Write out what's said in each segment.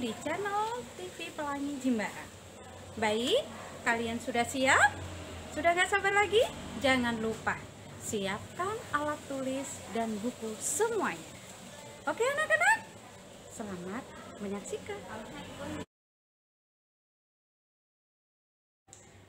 di channel TV Pelangi Jimbaran. Baik, kalian sudah siap? Sudah gak sabar lagi? Jangan lupa siapkan alat tulis dan buku semuanya. Oke anak-anak? Selamat menyaksikan.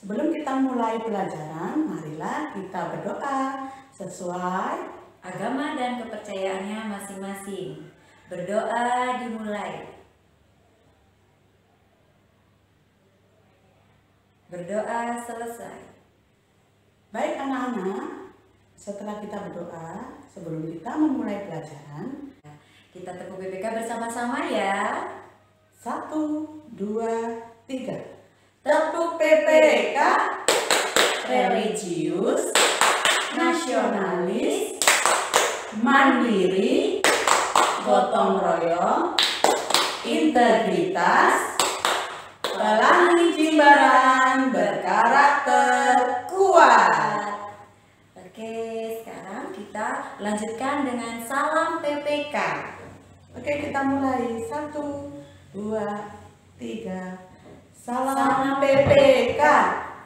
Sebelum kita mulai pelajaran, marilah kita berdoa sesuai agama dan kepercayaannya masing-masing. Berdoa dimulai. Berdoa selesai. Baik anak-anak, setelah kita berdoa, sebelum kita memulai pelajaran, kita tepuk BPK bersama-sama ya. 1, 2, 3. Tepuk PPK, religius, nasionalis, mandiri, gotong royong, integritas, Pelangi Jimbaran berkarakter kuat. Oke, sekarang kita lanjutkan dengan salam PPK. Oke, kita mulai. 1, 2, 3. Salam PPK.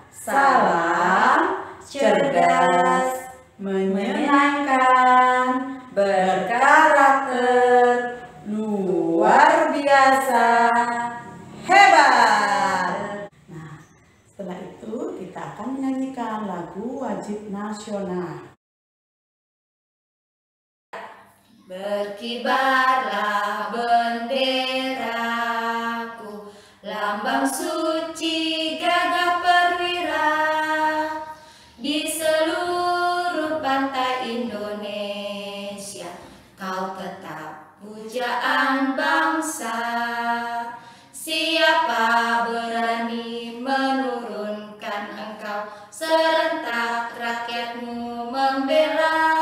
Salam cerdas, menyenangkan, berkarakter, luar biasa, hebat. Nah, setelah itu kita akan menyanyikan lagu wajib nasional. Berkibarlah benderaku, lambang suci gagah perwira, di seluruh pantai Indonesia, kau tetap pujaan bangsa. Siapa berani menurunkan engkau, serentak rakyatmu membela.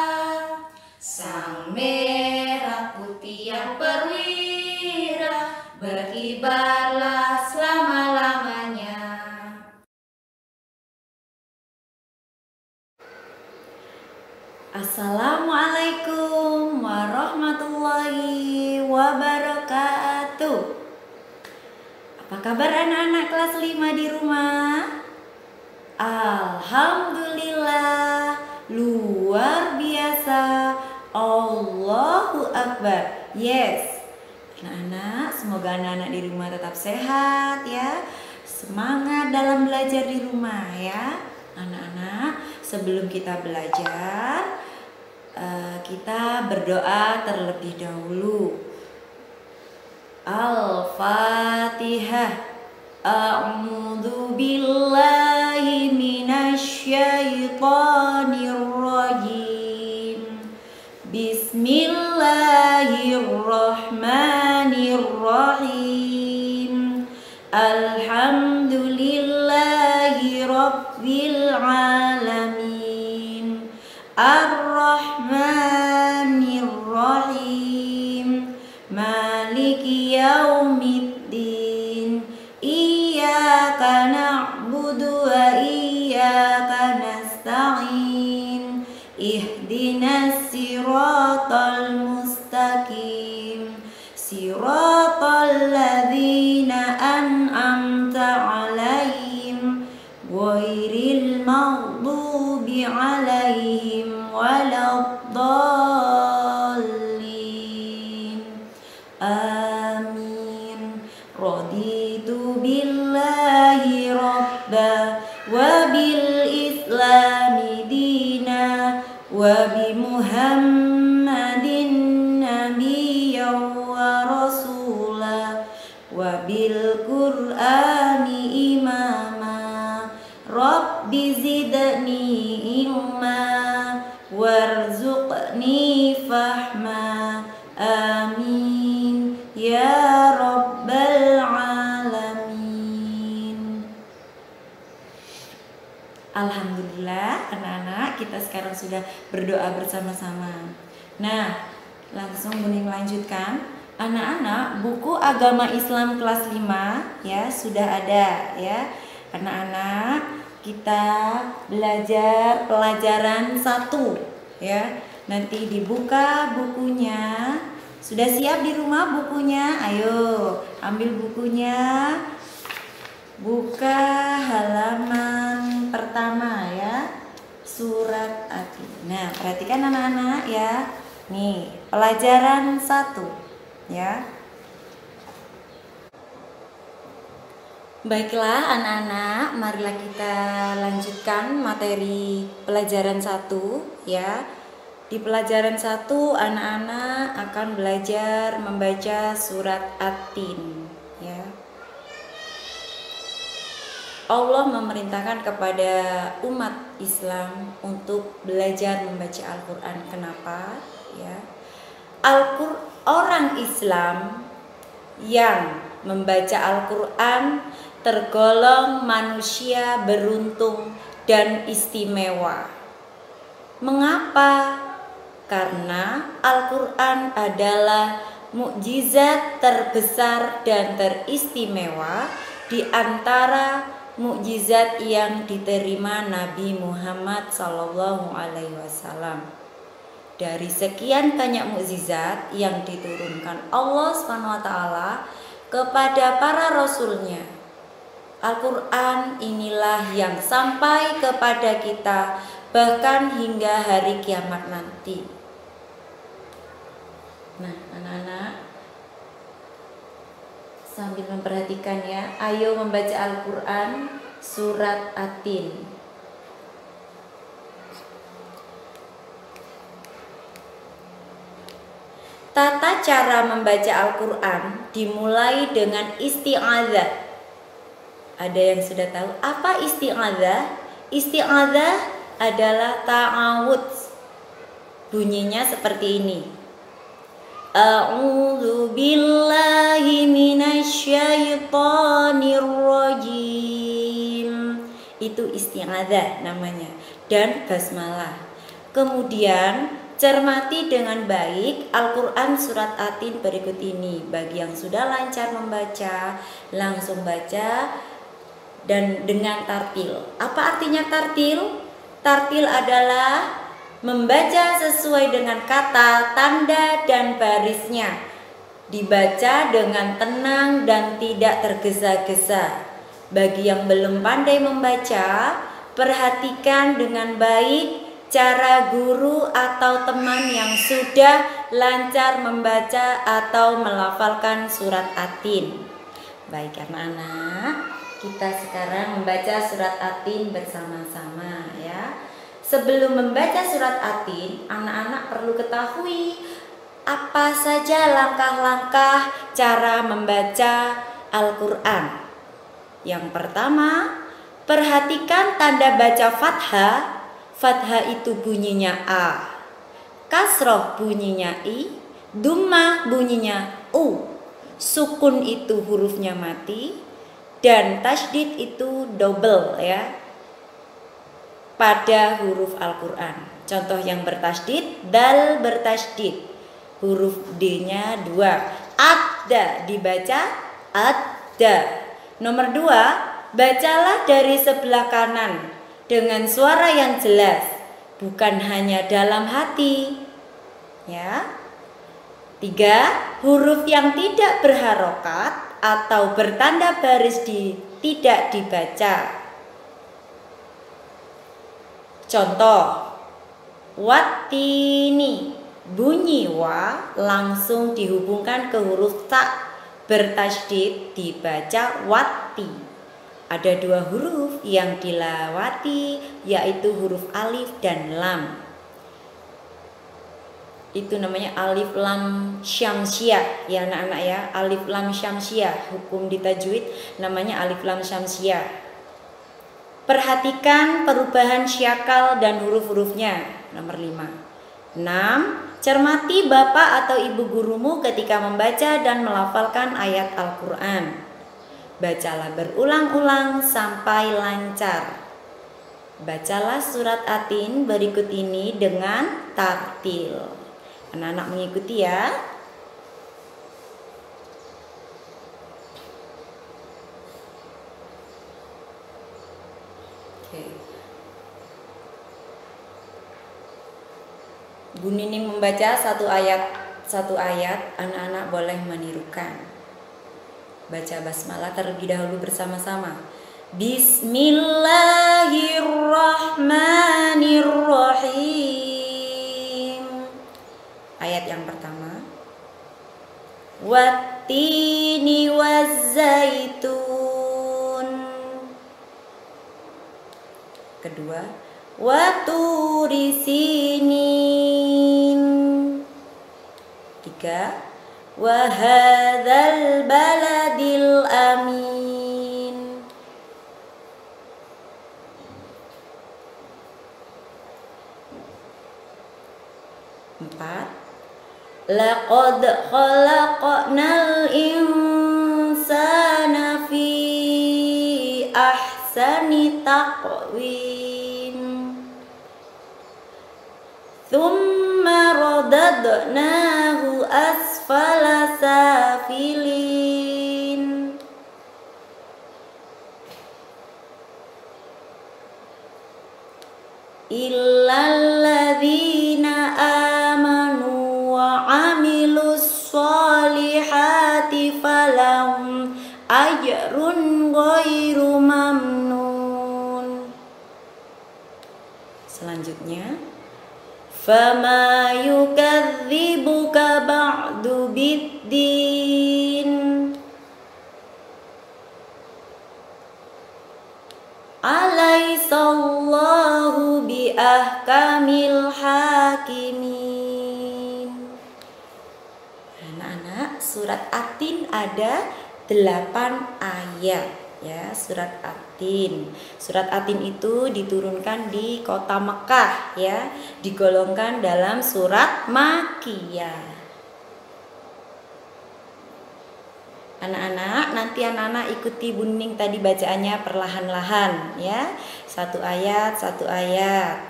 Sang merah putih yang perwira, berkibarlah selama-lamanya. Assalamualaikum warahmatullahi wabarakatuh. Apa kabar anak-anak kelas 5 di rumah? Alhamdulillah, luar biasa. Allahu Akbar. Yes. Anak-anak, semoga anak-anak di rumah tetap sehat ya. Semangat dalam belajar di rumah ya. Anak-anak, sebelum kita belajar, kita berdoa terlebih dahulu. Al-Fatihah. A'udzu billahi minasyaitonir rajim. Bismillahirrahmanirrahim. Alhamdulillahi rabbil alamin. Ar-Rahmanir-Rahim. Maliki yaumiddin. Iyyaka na'budu wa iyyaka nasta'in. Ihdinas siratal mustaqim. Siratal ladzina an'amta 'alaihim ghairil maghdubi 'alaihim waladdallin. Amin. Raditu billahi rabba wa bil islami dina wa bi Muhammadin nabiyyan wa rasula wa bil Qur'ani imama. Rabbi zidni ilma warzuqni fahma. Amin ya rabbal alamin. Alhamdulillah anak-anak, kita sekarang sudah berdoa bersama-sama. Nah, langsung Buning melanjutkan. Anak-anak, buku agama Islam kelas 5 ya sudah ada ya. Anak-anak, kita belajar pelajaran 1 ya. Nanti dibuka bukunya Sudah siap di rumah bukunya? Ayo, ambil bukunya. Buka halaman pertama ya. Surat Atin. Nah, perhatikan anak-anak ya. Nih, pelajaran 1 ya. Baiklah anak-anak, marilah kita lanjutkan materi pelajaran 1 ya. Di pelajaran 1 anak-anak akan belajar membaca surat At-Tin ya. Allah memerintahkan kepada umat Islam untuk belajar membaca Al-Qur'an. Kenapa? Ya. Orang Islam yang membaca Al-Qur'an tergolong manusia beruntung dan istimewa. Mengapa? Karena Al-Qur'an adalah mukjizat terbesar dan teristimewa di antara mukjizat yang diterima Nabi Muhammad SAW. Dari sekian banyak mukjizat yang diturunkan Allah SWT kepada para rasulnya, Al-Qur'an inilah yang sampai kepada kita bahkan hingga hari kiamat nanti. Nah, anak-anak sambil memperhatikan ya, ayo membaca Al-Qur'an surat At-Tin. Tata cara membaca Al-Qur'an dimulai dengan isti'adzah. Ada yang sudah tahu apa isti'adzah? Isti'adzah adalah ta'awudz. Bunyinya seperti ini. A'udzu billahi minasyaitonir rajim. Itu isti'adzah namanya, dan basmalah. Kemudian cermati dengan baik Al-Qur'an surat At-Tin berikut ini. Bagi yang sudah lancar membaca, langsung baca dan dengan tartil. Apa artinya tartil? Tartil adalah membaca sesuai dengan kata, tanda, dan barisnya. Dibaca dengan tenang dan tidak tergesa-gesa. Bagi yang belum pandai membaca, perhatikan dengan baik cara guru atau teman yang sudah lancar membaca atau melafalkan surat At-Tin. Baik anak-anak, kita sekarang membaca surat At-Tin bersama-sama ya. Sebelum membaca surat At-Tin, anak-anak perlu ketahui apa saja langkah-langkah cara membaca Al-Qur'an. Yang pertama, perhatikan tanda baca fathah. Fathah itu bunyinya A, kasroh bunyinya I, dummah bunyinya U, sukun itu hurufnya mati, dan tasydid itu double ya pada huruf Al-Qur'an. Contoh yang bertasydid, dal bertasydid, huruf D-nya 2. Adda dibaca adda. Nomor 2, bacalah dari sebelah kanan dengan suara yang jelas, bukan hanya dalam hati. Ya. 3, huruf yang tidak berharokat atau bertanda baris tidak dibaca. Contoh, wattini, bunyi wa langsung dihubungkan ke huruf ta bertasydid dibaca wati. Ada 2 huruf yang dilewati, yaitu huruf alif dan lam. Itu namanya alif lam syamsiah ya anak-anak ya. Alif lam syamsiah, hukum di tajwid namanya alif lam syamsiah. Perhatikan perubahan syakal dan huruf-hurufnya. Nomor 5. 6. Cermati bapak atau ibu gurumu ketika membaca dan melafalkan ayat Al-Qur'an. Bacalah berulang-ulang sampai lancar. Bacalah surat At-Tin berikut ini dengan tartil. Anak-anak mengikuti ya. Oke. Bu Nining membaca 1 ayat satu ayat, anak-anak boleh menirukan. Baca basmalah terlebih dahulu bersama-sama. Bismillahirrahmanirrahim. Ayat yang pertama. Wattini wazzaitun. Kedua, waturi sinin. Tiga, wahadzal baladil amin. Empat, laqad khalaqnal insana fi ahsani taqwim. Thumma radadnahu asfala safilin. Illal ladzina amanu wa amilus solihati falahum ajrun ghairu mamnun. Selanjutnya, fama yukadzibuka ba'du biddin. Alaisallahu biahkamil hakimin. Anak-anak, surat At-Tin ada 8 ayat ya, surat At-Tin. Surat At-Tin itu diturunkan di kota Mekah ya, digolongkan dalam surat Makkiyah. Anak-anak, nanti anak-anak ikuti Buning tadi bacaannya perlahan-lahan ya. Satu ayat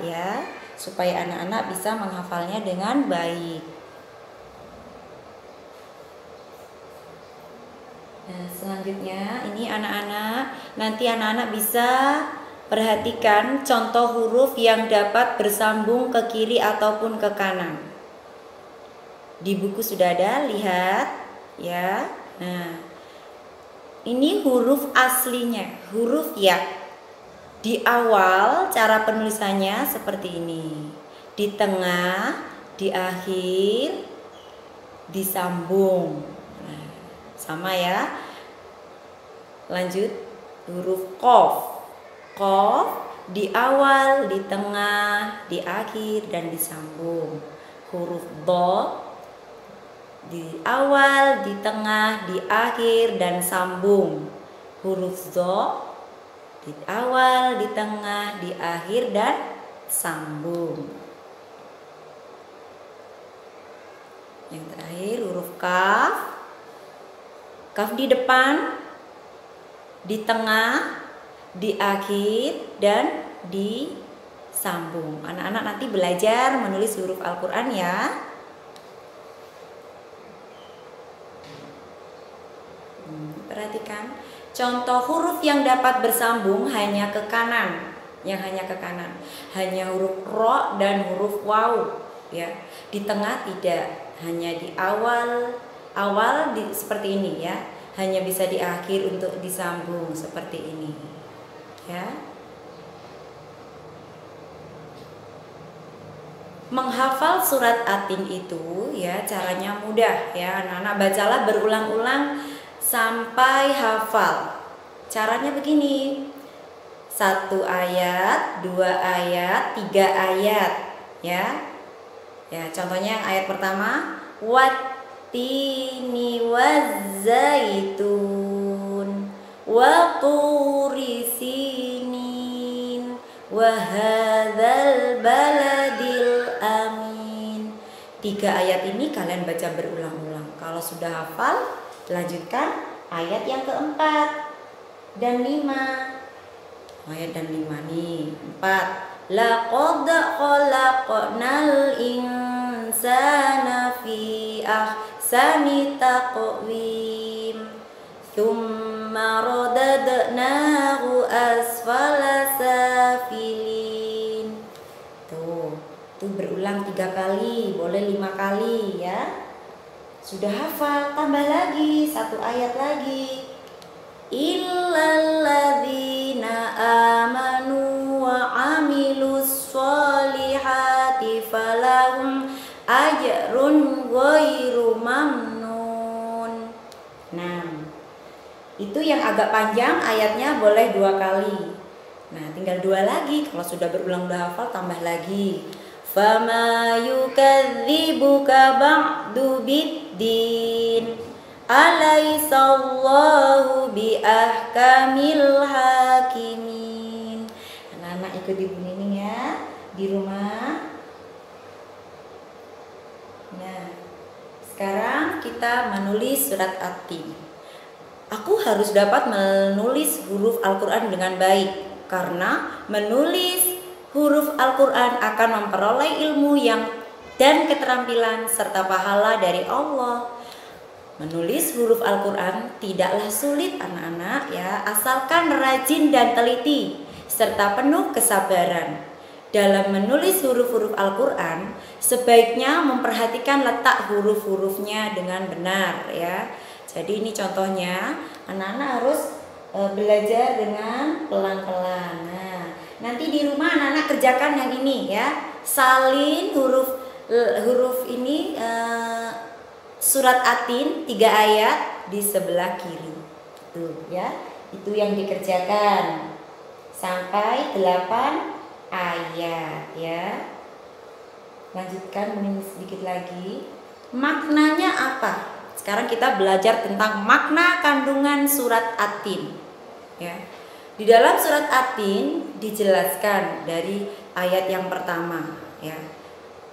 ya, supaya anak-anak bisa menghafalnya dengan baik. Nah, selanjutnya ini anak-anak, nanti anak-anak bisa perhatikan contoh huruf yang dapat bersambung ke kiri ataupun ke kanan. Di buku sudah ada, lihat ya. Nah, ini huruf aslinya, huruf ya. Di awal cara penulisannya seperti ini. Di tengah, di akhir, disambung. Nah, sama ya. Lanjut, huruf qaf. Qaf di awal, di tengah, di akhir, dan disambung. Huruf dha di awal, di tengah, di akhir, dan sambung. Huruf dha di awal, di tengah, di akhir, dan sambung. Yang terakhir huruf kaf. Kaf di depan, di tengah, di akhir, dan disambung. Anak-anak nanti belajar menulis huruf Al-Quran ya. Perhatikan, contoh huruf yang dapat bersambung hanya ke kanan, hanya huruf ro dan huruf waw ya. Di tengah tidak, hanya di awal seperti ini ya, hanya bisa di akhir untuk disambung seperti ini ya. Menghafal surat At-Tin itu ya caranya mudah ya, anak-anak bacalah berulang-ulang sampai hafal. Caranya begini, 1 ayat, 2 ayat, 3 ayat ya. Ya, contohnya yang ayat pertama, wattini wazzaitun wa turi sinin wa hadzal baladil amin. 3 ayat ini kalian baca berulang-ulang. Kalau sudah hafal, lanjutkan ayat yang keempat dan 5. Ayat dan 5 nih. 4. Laqad khalaqnal insana fi ahsani taqwim. Tsumma radadnahu asfala safilin. Tuh berulang 3 kali, boleh 5 kali ya. Sudah hafal, tambah lagi 1 ayat lagi. Illalladzina amanu wa amilus sholihati falahum ajrun ghairu mamnun. Nah, itu yang agak panjang ayatnya boleh 2 kali. Nah, tinggal 2 lagi. Kalau sudah berulang udah hafal, tambah lagi. Fama yukadzibuka ba'du biddin alaisallahu biahkamil hakimin. Anak-anak ikut Ibu Nining ya di rumah. Nah, sekarang kita menulis surat At-Tin. Aku harus dapat menulis huruf Al-Quran dengan baik, karena menulis huruf Al-Quran akan memperoleh ilmu dan keterampilan serta pahala dari Allah. Menulis huruf Al-Quran tidaklah sulit anak-anak ya, asalkan rajin dan teliti serta penuh kesabaran. Dalam menulis huruf-huruf Al-Quran, sebaiknya memperhatikan letak huruf-hurufnya dengan benar ya. Jadi ini contohnya, anak-anak harus belajar dengan pelan-pelan. Nah, nanti di rumah anak-anak kerjakan yang ini ya. Salin huruf ini surat At-Tin 3 ayat di sebelah kiri. Tuh ya, itu yang dikerjakan sampai 8 ayat ya. Lanjutkan ini sedikit lagi. Maknanya apa? Sekarang kita belajar tentang makna kandungan surat At-Tin ya. Di dalam surat At-Tin dijelaskan dari ayat yang pertama ya.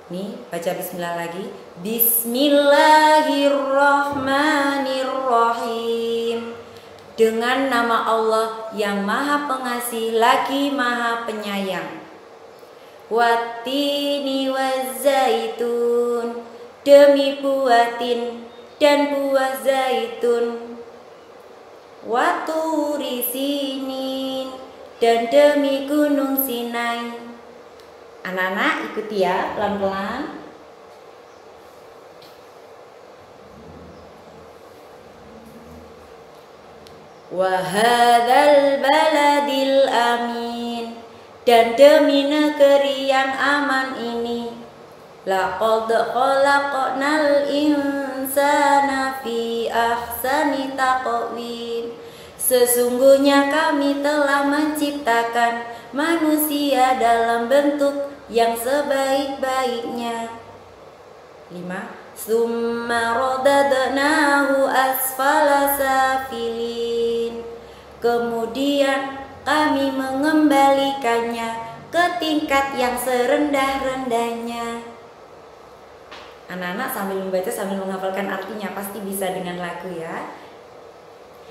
Nih, baca bismillah lagi. Bismillahirrahmanirrahim. Dengan nama Allah yang Maha Pengasih lagi Maha Penyayang. Wattini wazzaitun, demi buah tin dan buah zaitun. Waturi sinin, dan demi gunung Sinai. Anak-anak ikuti ya pelan-pelan. Wahadzal baladil amin, dan demi negeri yang aman ini. Laqad khalaqnal insana fi ahsani taqwim. Sesungguhnya kami telah menciptakan manusia dalam bentuk yang sebaik-baiknya. 5. Summa radadnahu asfala safilin. Kemudian kami mengembalikannya ke tingkat yang serendah-rendahnya. Anak-anak sambil membaca sambil menghafalkan artinya, pasti bisa dengan lagu ya.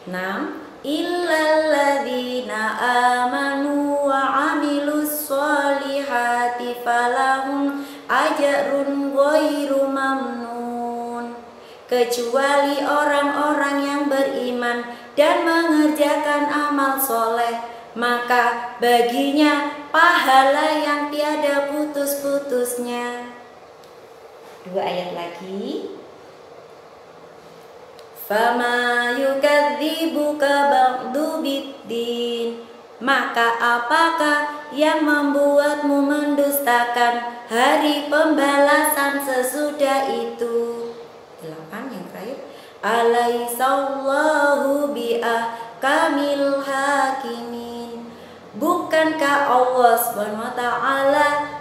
6. Illalladzina amanu wa amilus sholihati falahum ajrun ghairu mamnun. Kecuali orang-orang yang beriman dan mengerjakan amal soleh, maka baginya pahala yang tiada putus-putusnya. 2 ayat lagi. Fama yukadzibuka ba'du biddin. Maka apakah yang membuatmu mendustakan hari pembalasan sesudah itu? 8 yang terakhir. Alaisallahu biahkamil hakimin. Bukankah Allah SWT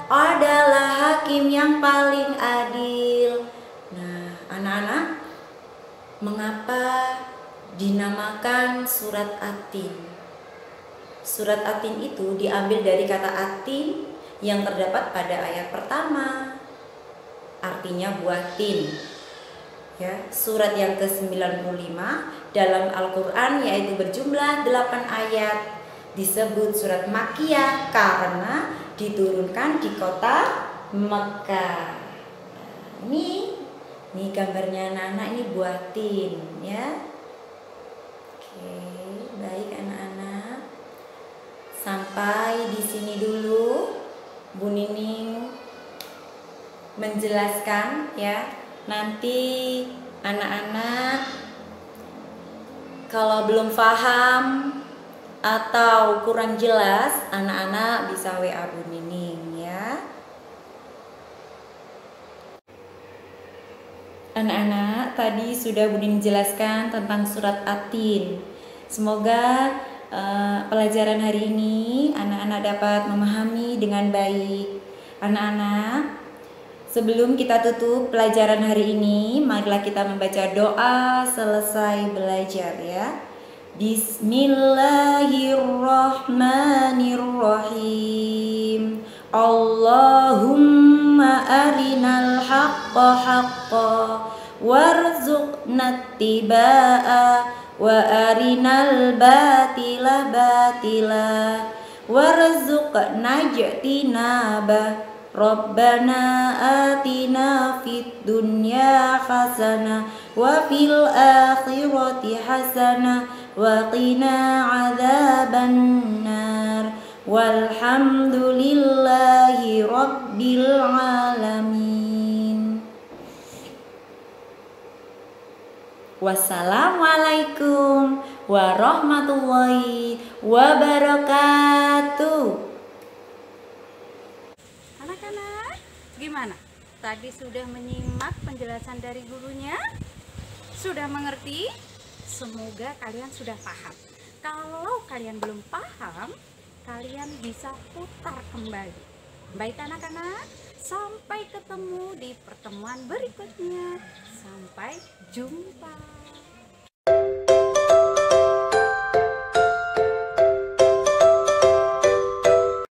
adalah hakim yang paling adil? Nah, anak-anak, mengapa dinamakan surat At-Tin? Surat At-Tin itu diambil dari kata At-Tin yang terdapat pada ayat pertama. Artinya buah tin. Ya, surat yang ke-95 dalam Al-Qur'an yaitu berjumlah 8 ayat. Disebut surat Makkiyah karena diturunkan di kota Mekah. Ini gambarnya anak-anak, ini buah tin ya. Oke, baik anak-anak. Sampai di sini dulu Bu Nining menjelaskan ya. Nanti Anak-anak, kalau belum paham atau kurang jelas, anak-anak bisa WA Bu Nining ya. Anak-anak, tadi sudah Bu Nining jelaskan tentang surat At-Tin. Semoga pelajaran hari ini anak-anak dapat memahami dengan baik. Anak-anak, sebelum kita tutup pelajaran hari ini, marilah kita membaca doa selesai belajar ya. Bismillahirrahmanirrahim. Allahumma arinal haqqa haqqa warzuqna ittiba'a wa arinal batila batila warzuqna ijtinabah. Rabbana atina fid dunya hasanah wa fil akhirati hasanah wa qina adzabannar. Walhamdulillahi rabbil alamin. Wassalamualaikum warahmatullahi wabarakatuh. Anak-anak, gimana? Tadi sudah menyimak penjelasan dari gurunya? Sudah mengerti? Semoga kalian sudah paham. Kalau kalian belum paham, kalian bisa putar kembali. Baik anak-anak, sampai ketemu di pertemuan berikutnya. Sampai jumpa.